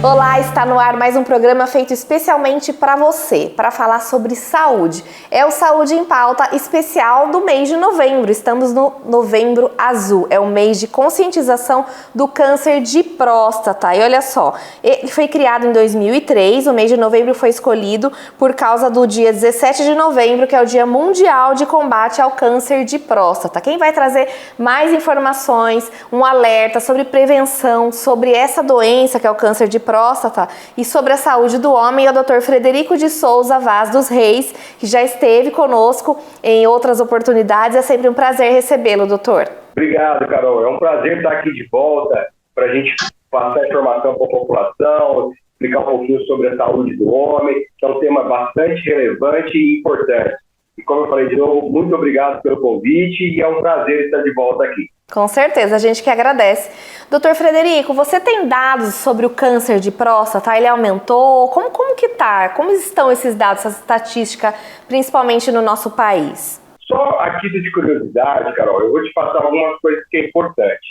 Olá, está no ar mais um programa feito especialmente para você, para falar sobre saúde. É o Saúde em Pauta especial do mês de novembro. Estamos no Novembro Azul, é o mês de conscientização do câncer de próstata. E olha só, ele foi criado em 2003, o mês de novembro foi escolhido por causa do dia 17 de novembro, que é o Dia Mundial de Combate ao Câncer de Próstata. Quem vai trazer mais informações, um alerta sobre prevenção, sobre essa doença que é o câncer de próstata e sobre a saúde do homem é o Dr. Frederico de Souza Vaz dos Reis, que já esteve conosco em outras oportunidades. É sempre um prazer recebê-lo, doutor. Obrigado, Carol. É um prazer estar aqui de volta para a gente passar informação para a população, explicar um pouquinho sobre a saúde do homem, que é um tema bastante relevante e importante. E como eu falei de novo, muito obrigado pelo convite e é um prazer estar de volta aqui. Com certeza, a gente que agradece. Doutor Frederico, você tem dados sobre o câncer de próstata? Ele aumentou? Como que tá? Como estão esses dados, essa estatística, principalmente no nosso país? Só a título de curiosidade, Carol, eu vou te passar algumas coisas que é importante.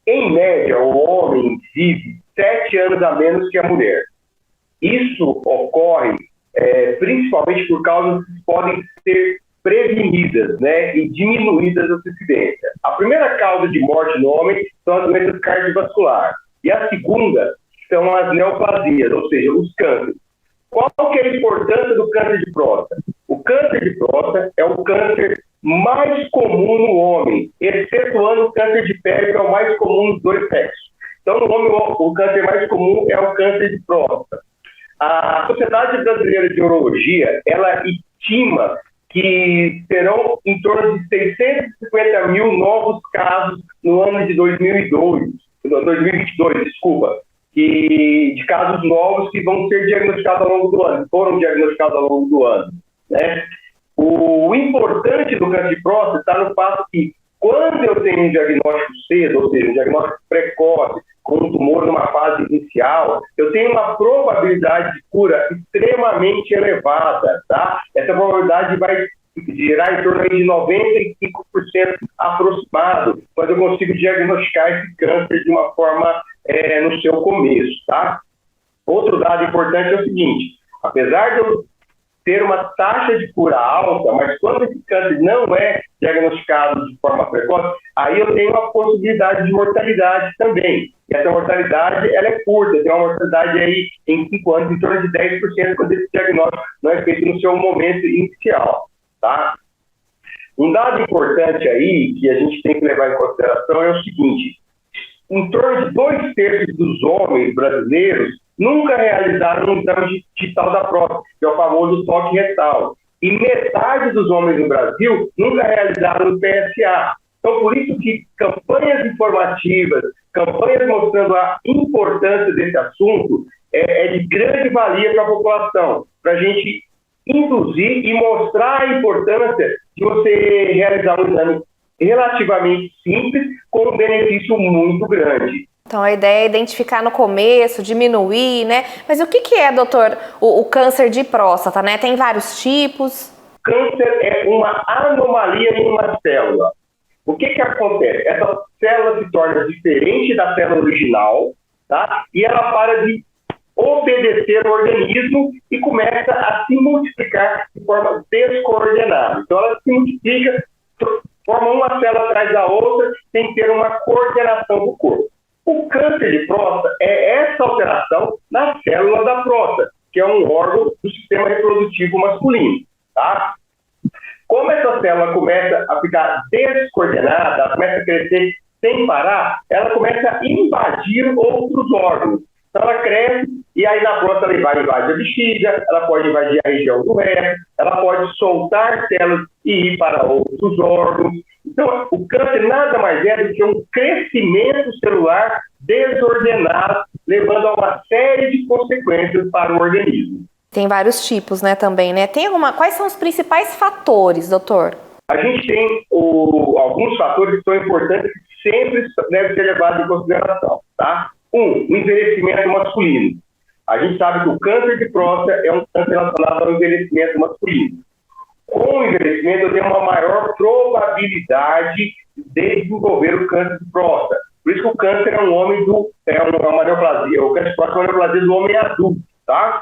Em média, o homem vive 7 anos a menos que a mulher. Isso ocorre principalmente por causas que podem ser prevenidas, né, e diminuídas essa incidência. A primeira causa de morte no homem são as doenças cardiovasculares e a segunda são as neoplasias, ou seja, os cânceres. Qual que é a importância do câncer de próstata? O câncer de próstata é o câncer mais comum no homem, excetuando o câncer de pele, que é o mais comum dos dois sexos. Então, no homem, o câncer mais comum é o câncer de próstata. A Sociedade Brasileira de Urologia, ela estima que terão em torno de 650 mil novos casos no ano de 2022, de casos novos que vão ser diagnosticados ao longo do ano, foram diagnosticados ao longo do ano, né? O importante do câncer de próstata está no fato que, quando eu tenho um diagnóstico cedo, ou seja, um diagnóstico precoce, com um tumor numa fase inicial, eu tenho uma probabilidade de cura extremamente elevada, tá? Essa probabilidade vai gerar em torno de 95% aproximado, quando eu consigo diagnosticar esse câncer de uma forma no seu começo, tá? Outro dado importante é o seguinte: apesar de eu ter uma taxa de cura alta, mas quando esse câncer não é diagnosticado de forma precoce, aí eu tenho uma possibilidade de mortalidade também. E essa mortalidade, ela é curta, tem uma mortalidade aí em 5 anos em torno de 10% quando esse diagnóstico não é feito no seu momento inicial, tá? Um dado importante aí que a gente tem que levar em consideração é o seguinte: em torno de 2/3 dos homens brasileiros nunca realizaram um exame digital da próstata, que é o famoso toque retal. E metade dos homens no Brasil nunca realizaram o PSA. Então, por isso que campanhas informativas, campanhas mostrando a importância desse assunto é de grande valia para a população, para a gente induzir e mostrar a importância de você realizar um exame relativamente simples com um benefício muito grande. Então, a ideia é identificar no começo, diminuir, né? Mas o que é, doutor, o câncer de próstata, né? Tem vários tipos? Câncer é uma anomalia em uma célula. O que acontece? Essa célula se torna diferente da célula original, tá? E ela para de obedecer ao organismo e começa a se multiplicar de forma descoordenada. Então, ela se multiplica, forma uma célula atrás da outra, sem ter uma coordenação do corpo. O câncer de próstata é essa alteração na célula da próstata, que é um órgão do sistema reprodutivo masculino, tá? Como essa célula começa a ficar descoordenada, ela começa a crescer sem parar, ela começa a invadir outros órgãos. Então ela cresce e aí na próstata ela vai invadir a bexiga, ela pode invadir a região do reto, ela pode soltar células e ir para outros órgãos. Então o câncer nada mais é do que um crescimento celular desordenado, levando a uma série de consequências para o organismo. Tem vários tipos, né, também, né? Quais são os principais fatores, doutor? A gente tem alguns fatores que são importantes que sempre devem ser levados em consideração, tá? O envelhecimento masculino. A gente sabe que o câncer de próstata é um câncer relacionado ao envelhecimento masculino. Com o envelhecimento, eu tenho uma maior probabilidade de desenvolver o câncer de próstata, Por isso que o câncer é uma neoplasia, o câncer de próstata é uma neoplasia do homem adulto, tá?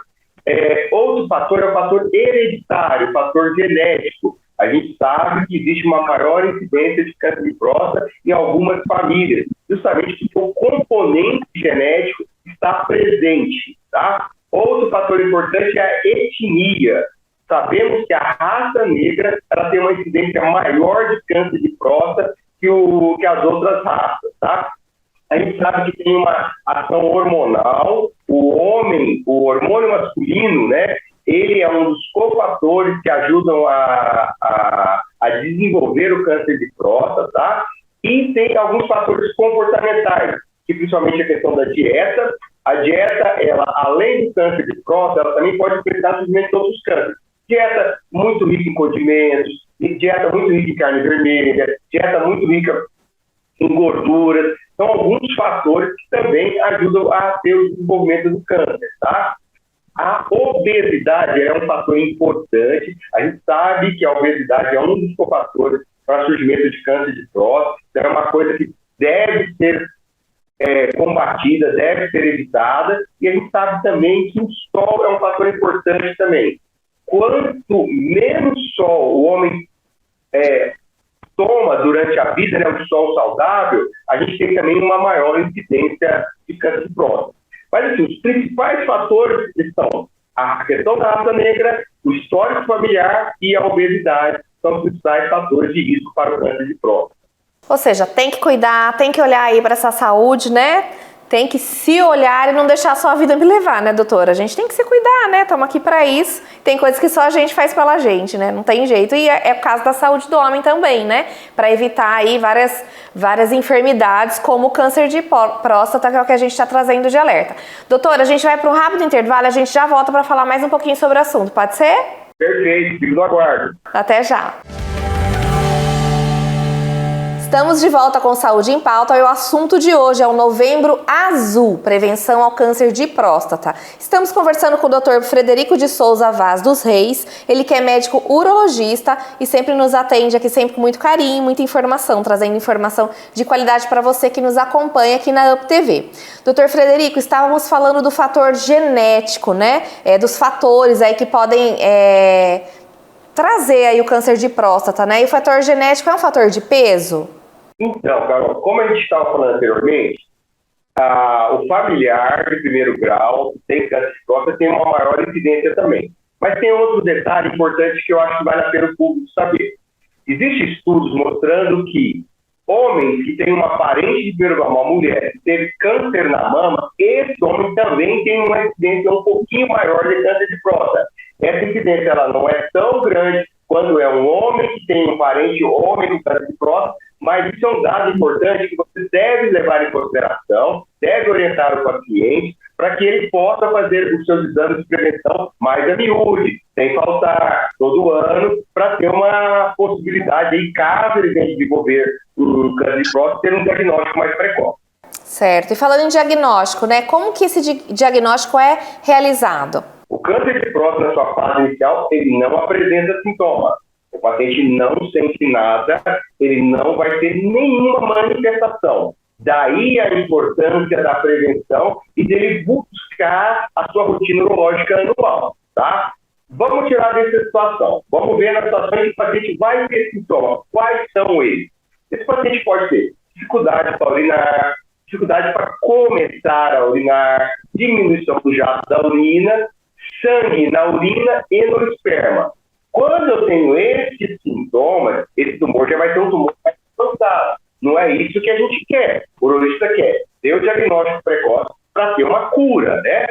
Outro fator é o fator hereditário, o fator genético. A gente sabe que existe uma maior incidência de câncer de próstata em algumas famílias, justamente porque o componente genético está presente, tá? Outro fator importante é a etnia. Sabemos que a raça negra ela tem uma incidência maior de câncer de próstata que as outras raças, tá? A gente sabe que tem uma ação hormonal, o hormônio masculino, né? Ele é um dos cofatores que ajudam a desenvolver o câncer de próstata, tá? E tem alguns fatores comportamentais, que principalmente a questão da dieta. A dieta, ela, além do câncer de próstata, ela também pode influenciar o surgimento de outros cânceres. Dieta muito rica em condimentos, dieta muito rica em carne vermelha, dieta muito rica em gorduras. São alguns fatores que também ajudam a ter o desenvolvimento do câncer, tá? A obesidade é um fator importante. A gente sabe que a obesidade é um dos cofatores para o surgimento de câncer de próstata. Então é uma coisa que deve ser combatida, deve ser evitada. E a gente sabe também que o sol é um fator importante também. Quanto menos sol o homem toma durante a vida, né, o sol saudável, a gente tem também uma maior incidência de câncer de próstata. Mas assim, os principais fatores são a questão da raça negra, o histórico familiar e a obesidade são os principais fatores de risco para o câncer de próstata. Ou seja, tem que cuidar, tem que olhar aí para essa saúde, né? Tem que se olhar e não deixar só a vida me levar, né, doutora? A gente tem que se cuidar, né? Estamos aqui para isso. Tem coisas que só a gente faz pela gente, né? Não tem jeito. E é o caso da saúde do homem também, né? Para evitar aí várias enfermidades, como o câncer de próstata, que é o que a gente está trazendo de alerta. Doutora, a gente vai para um rápido intervalo, a gente já volta para falar mais um pouquinho sobre o assunto. Pode ser? Perfeito, fico no aguardo. Até já. Estamos de volta com Saúde em Pauta e o assunto de hoje é o Novembro Azul, prevenção ao câncer de próstata. Estamos conversando com o Dr. Frederico de Souza Vaz dos Reis, ele que é médico urologista e sempre nos atende aqui sempre com muito carinho, muita informação, trazendo informação de qualidade para você que nos acompanha aqui na UP TV. Dr. Frederico, estávamos falando do fator genético, né? Dos fatores aí que podem trazer aí o câncer de próstata, né? E o fator genético é um fator de peso? Então, Carol, como a gente estava falando anteriormente, o familiar de primeiro grau tem câncer de próstata tem uma maior incidência também. Mas tem outro detalhe importante que eu acho que vale a pena o público saber. Existem estudos mostrando que homens que têm uma parente de primeiro grau, uma mulher que teve câncer na mama, esse homem também tem uma incidência um pouquinho maior de câncer de próstata. Essa incidência ela não é tão grande quando é um homem que tem um parente homem com câncer de próstata, mas isso é um dado importante que você deve levar em consideração, deve orientar o paciente para que ele possa fazer os seus exames de prevenção mais a miúde, sem faltar todo ano, para ter uma possibilidade, aí, caso ele venha desenvolver um câncer de próstata, ter um diagnóstico mais precoce. Certo. E falando em diagnóstico, né? Como que esse diagnóstico é realizado? O câncer de próstata, na sua fase inicial, ele não apresenta sintomas. O paciente não sente nada, ele não vai ter nenhuma manifestação. Daí a importância da prevenção e dele buscar a sua rotina urológica anual, tá? Vamos tirar dessa situação. Vamos ver na situação em que o paciente vai ter sintomas. Quais são eles? Esse paciente pode ter dificuldade para urinar, dificuldade para começar a urinar, diminuição do jato da urina, sangue na urina e no esperma. Quando eu tenho esses sintomas, esse tumor já vai ter um tumor mais avançado. Não é isso que a gente quer. O urologista quer ter o diagnóstico precoce para ter uma cura, né?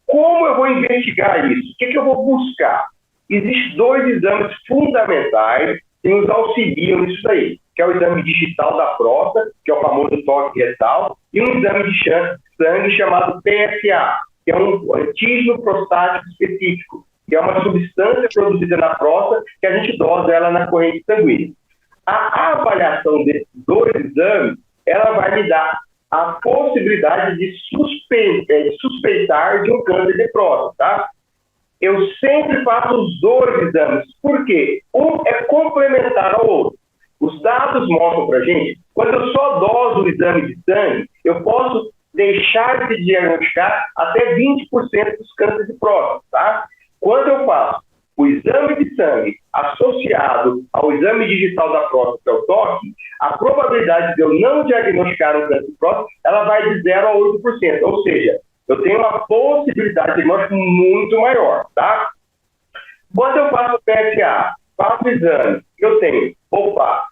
Como eu vou investigar isso? O que eu vou buscar? Existem 2 exames fundamentais que nos auxiliam nisso daí, que é o exame digital da próstata, que é o famoso toque retal, e um exame de sangue chamado PSA, que é um antígeno prostático específico, que é uma substância produzida na próstata que a gente dosa ela na corrente sanguínea. A avaliação desses 2 exames, ela vai me dar a possibilidade de suspeitar de um câncer de próstata, tá? Eu sempre faço os 2 exames, porque um é complementar ao outro. Os dados mostram pra gente, Quando eu só doso o exame de sangue, eu posso deixar de diagnosticar até 20% dos cânceres de próstata, tá? Quando eu faço o exame de sangue associado ao exame digital da próstata, que é o toque, a probabilidade de eu não diagnosticar um câncer de próstata, ela vai de 0 a 8%, ou seja, eu tenho uma possibilidade de diagnóstico muito maior, tá? Quando eu faço o PSA, faço o exame, eu tenho,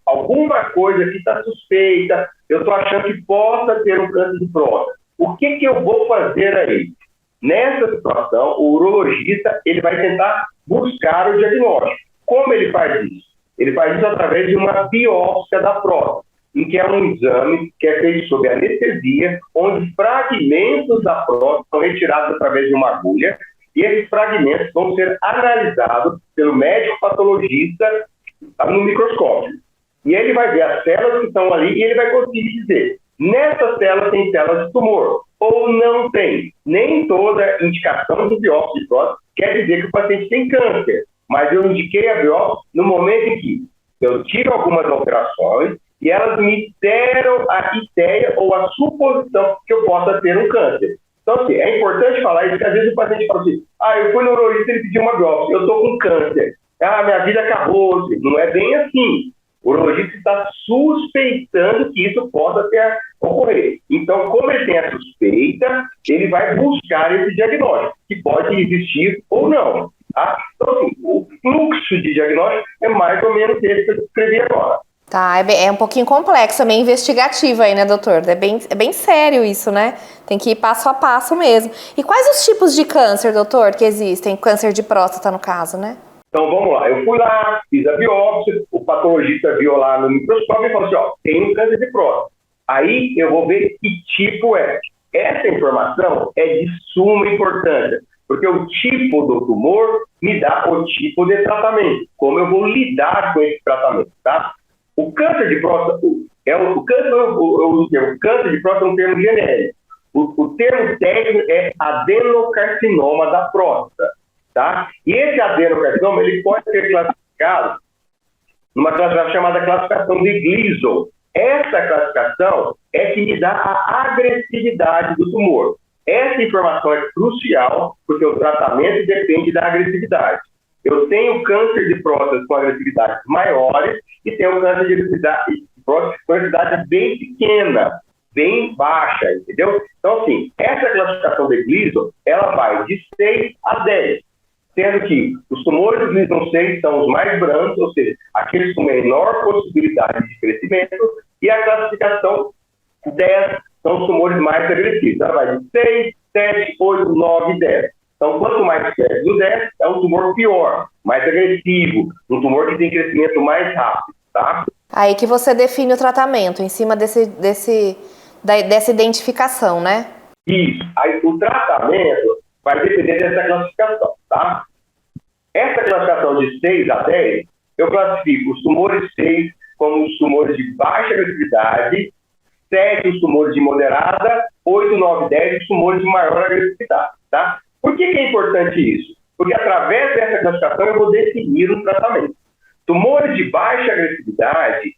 alguma coisa aqui está suspeita, eu estou achando que possa ter um câncer de próstata. O que eu vou fazer aí? Nessa situação, o urologista ele vai tentar buscar o diagnóstico. Como ele faz isso? Ele faz isso através de uma biópsia da próstata, em que é um exame que é feito sob anestesia, onde fragmentos da próstata são retirados através de uma agulha, e esses fragmentos vão ser analisados pelo médico patologista no microscópio. E ele vai ver as células que estão ali e ele vai conseguir dizer, nessas células tem células de tumor, ou não tem. Nem toda indicação de biópsia de próstata quer dizer que o paciente tem câncer, mas eu indiquei a biópsia no momento em que eu tive algumas alterações e elas me deram a ideia ou a suposição que eu possa ter um câncer. Então, assim, é importante falar isso, porque às vezes o paciente fala assim, eu fui no urologista e ele pediu uma biópsia, eu estou com câncer, minha vida acabou. Não é bem assim. O urologista está suspeitando que isso possa ocorrer. Então, como ele tem a suspeita, ele vai buscar esse diagnóstico, que pode existir ou não. Tá? Então, assim, o fluxo de diagnóstico é mais ou menos esse que eu descrevi agora. Tá, é um pouquinho complexo, é meio investigativo aí, né, doutor? É bem sério isso, né? Tem que ir passo a passo mesmo. E quais os tipos de câncer, doutor, que existem? Câncer de próstata, no caso, né? Então, vamos lá. Eu fui lá, fiz a biópsia, o patologista viu lá no microscópio e falou assim, tem um câncer de próstata. Aí eu vou ver que tipo é. Essa informação é de suma importância, porque o tipo do tumor me dá o tipo de tratamento, como eu vou lidar com esse tratamento, tá? O câncer de próstata o câncer de próstata é um termo genérico. O termo técnico é adenocarcinoma da próstata, tá? E esse adenocarcinoma ele pode ser classificado numa classificação chamada classificação de Gleason. Essa classificação é que me dá a agressividade do tumor. Essa informação é crucial porque o tratamento depende da agressividade. Eu tenho câncer de próstata com agressividades maiores e tenho câncer de próstata com agressividade bem pequena, bem baixa, entendeu? Então, assim, essa classificação de Gleason, ela vai de 6 a 10, sendo que os tumores de Gleason 6 são os mais brandos, ou seja, aqueles com menor possibilidade de crescimento, e a classificação 10 são os tumores mais agressivos. Ela vai de 6, 7, 8, 9 e 10. Então, quanto mais perto do 10, é um tumor pior, mais agressivo, um tumor que tem crescimento mais rápido, tá? Aí que você define o tratamento, em cima dessa identificação, né? Isso. Aí o tratamento vai depender dessa classificação, tá? Essa classificação de 6 a 10, eu classifico os tumores 6 como os tumores de baixa agressividade, 7 os tumores de moderada, 8, 9, 10 os tumores de maior agressividade, tá? Por que é importante isso? Porque através dessa classificação eu vou definir um tratamento. Tumores de baixa agressividade,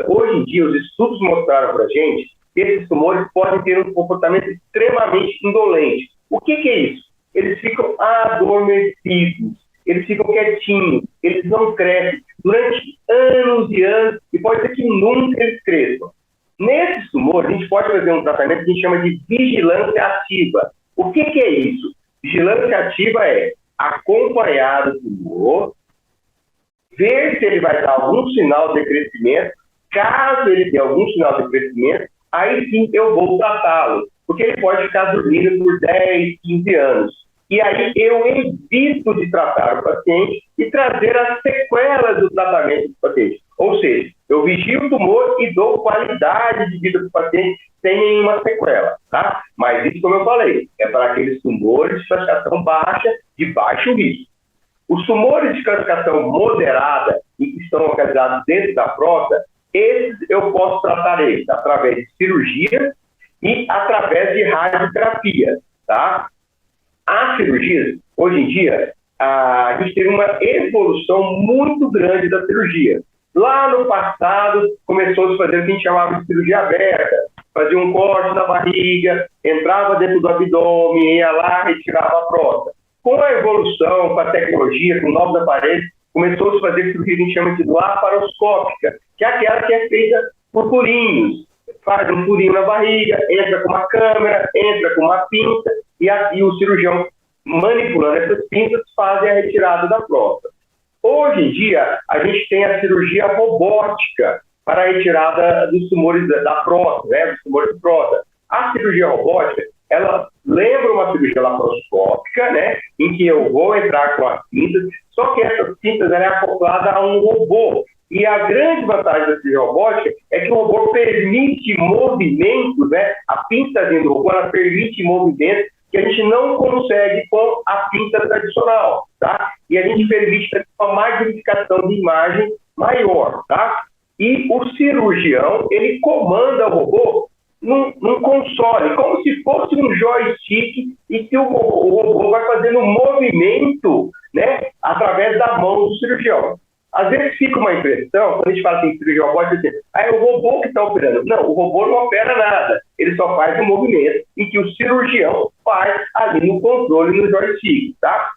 hoje em dia os estudos mostraram para a gente que esses tumores podem ter um comportamento extremamente indolente. O que é isso? Eles ficam adormecidos, eles ficam quietinhos, eles não crescem durante anos e anos e pode ser que nunca eles cresçam. Nesses tumores, a gente pode fazer um tratamento que a gente chama de vigilância ativa. O que é isso? Vigilância ativa é acompanhar o tumor, ver se ele vai dar algum sinal de crescimento. Caso ele dê algum sinal de crescimento, aí sim eu vou tratá-lo, porque ele pode ficar dormindo por 10, 15 anos. E aí eu evito de tratar o paciente e trazer as sequelas do tratamento do paciente. Ou seja, eu vigio o tumor e dou qualidade de vida do paciente sem nenhuma sequela, tá? Mas isso, como eu falei, é para aqueles tumores de classificação baixa, de baixo risco. Os tumores de classificação moderada e que estão localizados dentro da próstata, esses eu posso tratar eles através de cirurgia e através de radioterapia, tá? As cirurgias, hoje em dia, a gente teve uma evolução muito grande da cirurgia. Lá no passado, começou a se fazer o que a gente chamava de cirurgia aberta. Fazia um corte na barriga, entrava dentro do abdômen, ia lá, retirava a próstata. Com a evolução, com a tecnologia, com novos aparelhos, começou a se fazer o que a gente chama de laparoscópica, que é aquela que é feita por furinhos. Faz um furinho na barriga, entra com uma câmera, entra com uma pinça, e o cirurgião, manipulando essas pinças, faz a retirada da próstata. Hoje em dia, a gente tem a cirurgia robótica para a retirada dos tumores da próstata, né, dos tumores de próstata. A cirurgia robótica, ela lembra uma cirurgia laparoscópica, né, em que eu vou entrar com as pinças, só que essas pinças ela é acoplada a um robô. E a grande vantagem da cirurgia robótica é que o robô permite movimentos, né, a pinça dentro do robô, ela permite movimentos que a gente não consegue com a pinça tradicional, tá? E a gente permite uma magnificação de imagem maior, tá? E o cirurgião, ele comanda o robô num console, como se fosse um joystick, e que o robô vai fazendo um movimento, né, através da mão do cirurgião. Às vezes fica uma impressão, quando a gente fala assim, cirurgia robótica, assim, é o robô que está operando. Não, o robô não opera nada. Ele só faz um movimento e que o cirurgião faz ali no controle, no joystick, tá?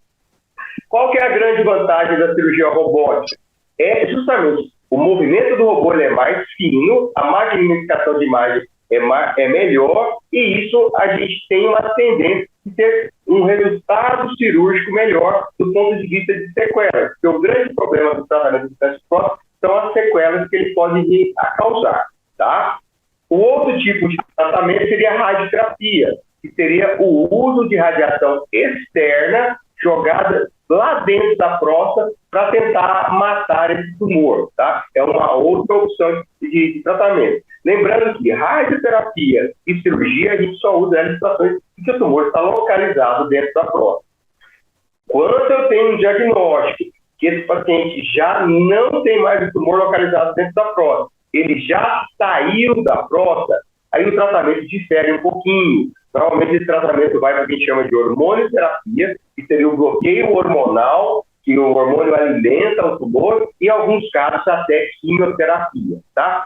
Qual que é a grande vantagem da cirurgia robótica? É justamente o movimento do robô, ele é mais fino, a magnificação de imagem é melhor, e isso a gente tem uma tendência de ter um resultado cirúrgico melhor do ponto de vista de sequelas, porque o grande problema do tratamento do câncer de próstata são as sequelas que ele pode vir a causar, tá? O outro tipo de tratamento seria a radioterapia, que seria o uso de radiação externa jogada lá dentro da próstata para tentar matar esse tumor, tá? É uma outra opção de tratamento. Lembrando que radioterapia e cirurgia, a gente só usa em situações em que o tumor está localizado dentro da próstata. Quando eu tenho um diagnóstico que esse paciente já não tem mais o tumor localizado dentro da próstata, ele já saiu da próstata, aí o tratamento difere um pouquinho. Normalmente esse tratamento vai para o que a gente chama de hormonioterapia, que seria o bloqueio hormonal, que o hormônio alimenta o tumor, e em alguns casos até quimioterapia, tá?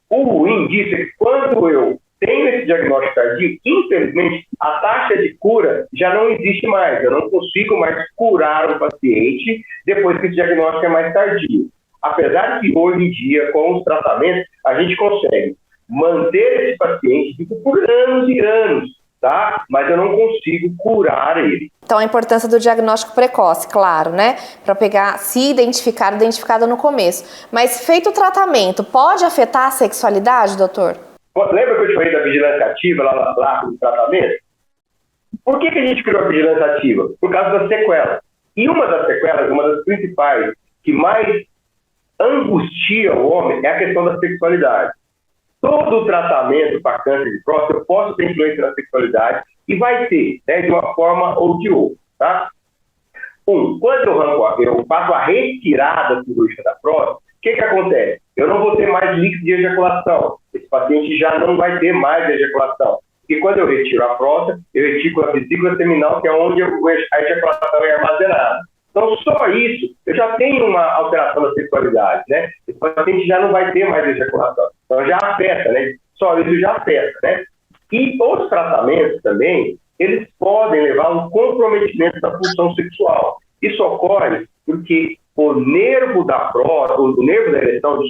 O ruim disso é que quando eu tenho esse diagnóstico tardio, infelizmente, a taxa de cura já não existe mais. Eu não consigo mais curar o paciente depois que esse diagnóstico é mais tardio. Apesar que hoje em dia, com os tratamentos, a gente consegue manter esse paciente vivo por anos e anos, tá? Mas eu não consigo curar ele. Então a importância do diagnóstico precoce, claro, né? Para pegar, se identificado no começo. Mas feito o tratamento, pode afetar a sexualidade, doutor? Lembra que eu te falei da vigilância ativa lá no tratamento? Por que a gente criou a vigilância ativa? Por causa das sequelas. E uma das sequelas, uma das principais, que mais angustia o homem, é a questão da sexualidade. Todo o tratamento para câncer de próstata, eu posso ter influência na sexualidade e vai ter, né, de uma forma ou de outra, tá? Quando eu faço a retirada cirúrgica da próstata, o que acontece? Eu não vou ter mais líquido de ejaculação. Esse paciente já não vai ter mais ejaculação. E quando eu retiro a próstata, eu retiro a vesícula seminal, que é onde a ejaculação é armazenada. Então, só isso, eu já tenho uma alteração da sexualidade, né? Esse paciente já não vai ter mais ejaculação. Então, já afeta, né? Só isso já afeta, né? E os tratamentos também, eles podem levar a um comprometimento da função sexual. Isso ocorre porque o nervo da próstata, o nervo da ereção,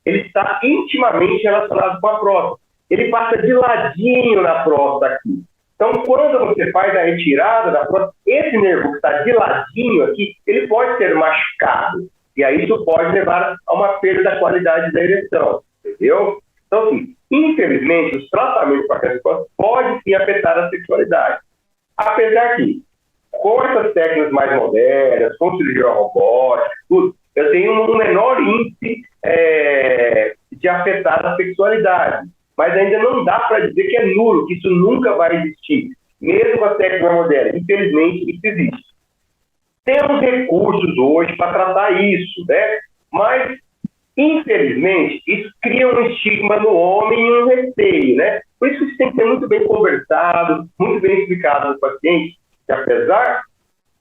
ele está intimamente relacionado com a próstata. Ele passa de ladinho na próstata aqui. Então, quando você faz a retirada da próstata, esse nervo que está de ladinho aqui, ele pode ser machucado. E aí isso pode levar a uma perda da qualidade da ereção, entendeu? Então, assim, infelizmente, os tratamentos para câncer de próstata podem sim afetar a sexualidade. Apesar que, com essas técnicas mais modernas, com cirurgia robótica, tudo, eu tenho um menor índice de afetar a sexualidade. Mas ainda não dá para dizer que é nulo, que isso nunca vai existir, mesmo com a técnica moderna. Infelizmente, isso existe. Temos recursos hoje para tratar isso, né? Mas, infelizmente, isso cria um estigma no homem e um receio, né? Por isso que isso tem que ser muito bem conversado, muito bem explicado no paciente, que apesar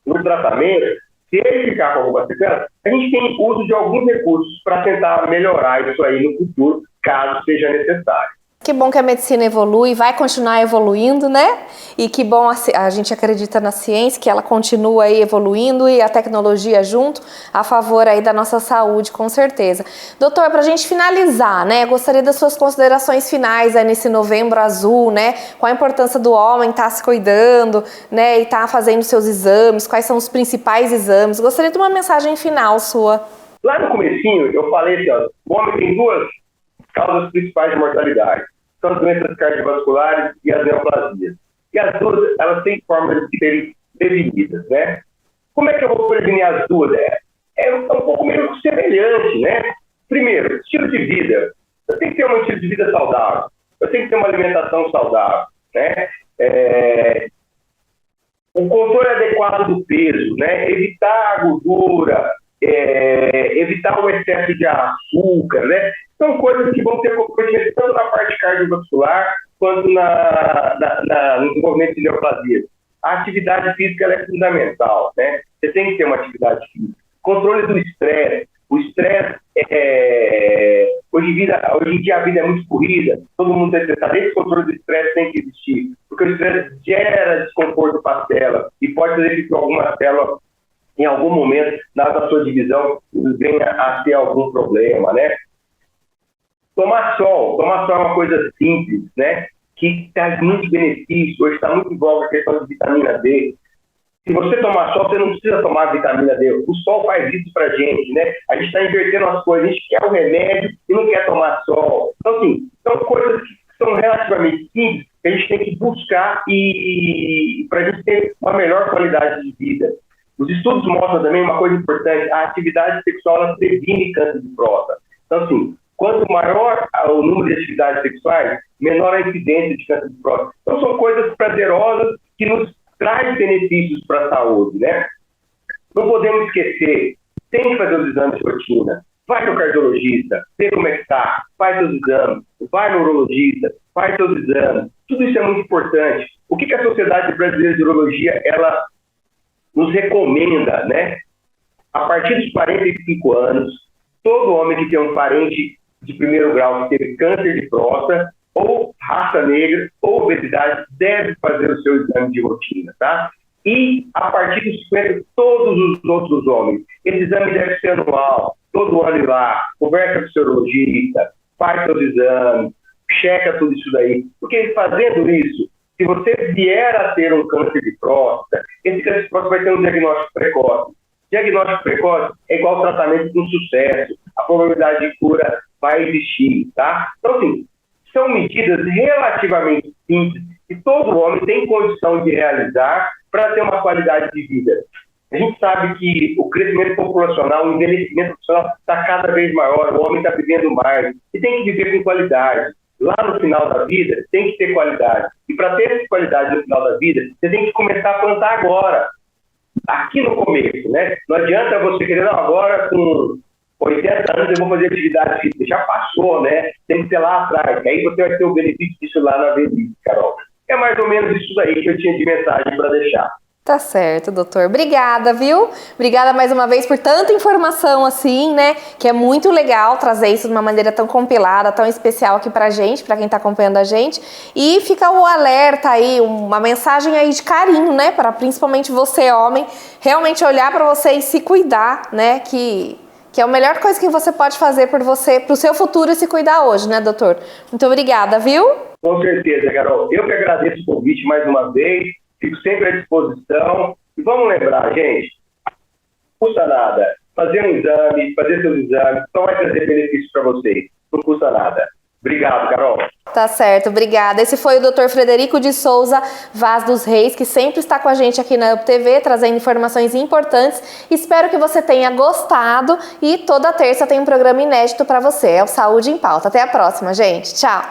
do tratamento, Se ele ficar com alguma sequela, a gente tem uso de alguns recursos para tentar melhorar isso aí no futuro, caso seja necessário. Que bom que a medicina evolui, vai continuar evoluindo, né? E que bom a gente acredita na ciência, que ela continua aí evoluindo e a tecnologia junto, a favor aí da nossa saúde, com certeza. Doutor, para a gente finalizar, né? Gostaria das suas considerações finais aí nesse Novembro Azul, né? Qual a importância do homem estar se cuidando, né? E estar fazendo seus exames, quais são os principais exames? Gostaria de uma mensagem final sua. Lá no comecinho, eu falei assim, ó, o homem tem duas causas principais de mortalidade. São as doenças cardiovasculares e as neoplasias. E as duas, elas têm formas de serem prevenidas, né? Como é que eu vou prevenir as duas? É um pouco meio semelhante, né? Primeiro, estilo de vida. Eu tenho que ter um estilo de vida saudável. Eu tenho que ter uma alimentação saudável, né? O controle adequado do peso, né? Evitar a gordura, evitar o excesso de açúcar, né? São coisas que vão ter comprometimento tanto na parte cardiovascular quanto no desenvolvimento de neoplasia. A atividade física ela é fundamental, né? Você tem que ter uma atividade física. Controle do estresse. O estresse, hoje em dia a vida é muito corrida, todo mundo tem que estar. Esse controle do estresse tem que existir, porque o estresse gera desconforto para a célula e pode fazer que alguma célula, em algum momento, na sua divisão, venha a ter algum problema, né? Tomar sol é uma coisa simples, né? Que traz muitos benefícios. Hoje está muito em voga a questão de vitamina D. Se você tomar sol, você não precisa tomar vitamina D. O sol faz isso pra gente, né? A gente está invertendo as coisas. A gente quer o remédio e não quer tomar sol. Então, assim, são coisas que são relativamente simples que a gente tem que buscar e para a gente ter uma melhor qualidade de vida. Os estudos mostram também uma coisa importante. A atividade sexual, ela previne câncer de próstata. Então, assim, quanto maior o número de atividades sexuais, menor a incidência de câncer de próstata. Então, são coisas prazerosas que nos trazem benefícios para a saúde, né? Não podemos esquecer, tem que fazer os exames de rotina. Vai no cardiologista, vê como é que está, faz seus exames. Vai no urologista, faz seus exames. Tudo isso é muito importante. O que a Sociedade Brasileira de Urologia, ela nos recomenda, né? A partir dos 45 anos, todo homem que tem um parente de primeiro grau que teve câncer de próstata, ou raça negra, ou obesidade, deve fazer o seu exame de rotina, tá? E, a partir dos 50, todos os outros homens. Esse exame deve ser anual, todo ano ir lá, conversa com o seu urologista, faz seus exames, checa tudo isso daí. Porque fazendo isso, se você vier a ter um câncer de próstata, esse câncer de próstata vai ter um diagnóstico precoce. Diagnóstico precoce é igual tratamento com sucesso. A probabilidade de cura vai existir, tá? Então, assim, são medidas relativamente simples que todo homem tem condição de realizar para ter uma qualidade de vida. A gente sabe que o crescimento populacional, o envelhecimento populacional está cada vez maior, o homem está vivendo mais e tem que viver com qualidade. Lá no final da vida, tem que ter qualidade. E para ter essa qualidade no final da vida, você tem que começar a plantar agora. Aqui no começo, né? Não adianta você querer, não, agora com 80 anos eu vou fazer atividade física. Já passou, né? Tem que ser lá atrás. Aí você vai ter o benefício disso lá na velhice, Carol. É mais ou menos isso daí que eu tinha de mensagem para deixar. Tá certo, doutor. Obrigada, viu? Obrigada mais uma vez por tanta informação assim, né? Que é muito legal trazer isso de uma maneira tão compilada, tão especial aqui pra gente, pra quem tá acompanhando a gente. E fica o alerta aí, uma mensagem aí de carinho, né? Para principalmente você, homem, realmente olhar pra você e se cuidar, né? Que é a melhor coisa que você pode fazer por você, pro seu futuro, e se cuidar hoje, né, doutor? Muito obrigada, viu? Com certeza, Carol. Eu que agradeço o convite mais uma vez. Fico sempre à disposição. E vamos lembrar, gente, não custa nada. Fazer um exame, fazer seus exames, só vai trazer benefícios para vocês. Não custa nada. Obrigado, Carol. Tá certo, obrigada. Esse foi o Dr. Frederico de Souza Vaz dos Reis, que sempre está com a gente aqui na UpTV, trazendo informações importantes. Espero que você tenha gostado e toda terça tem um programa inédito para você. É o Saúde em Pauta. Até a próxima, gente. Tchau.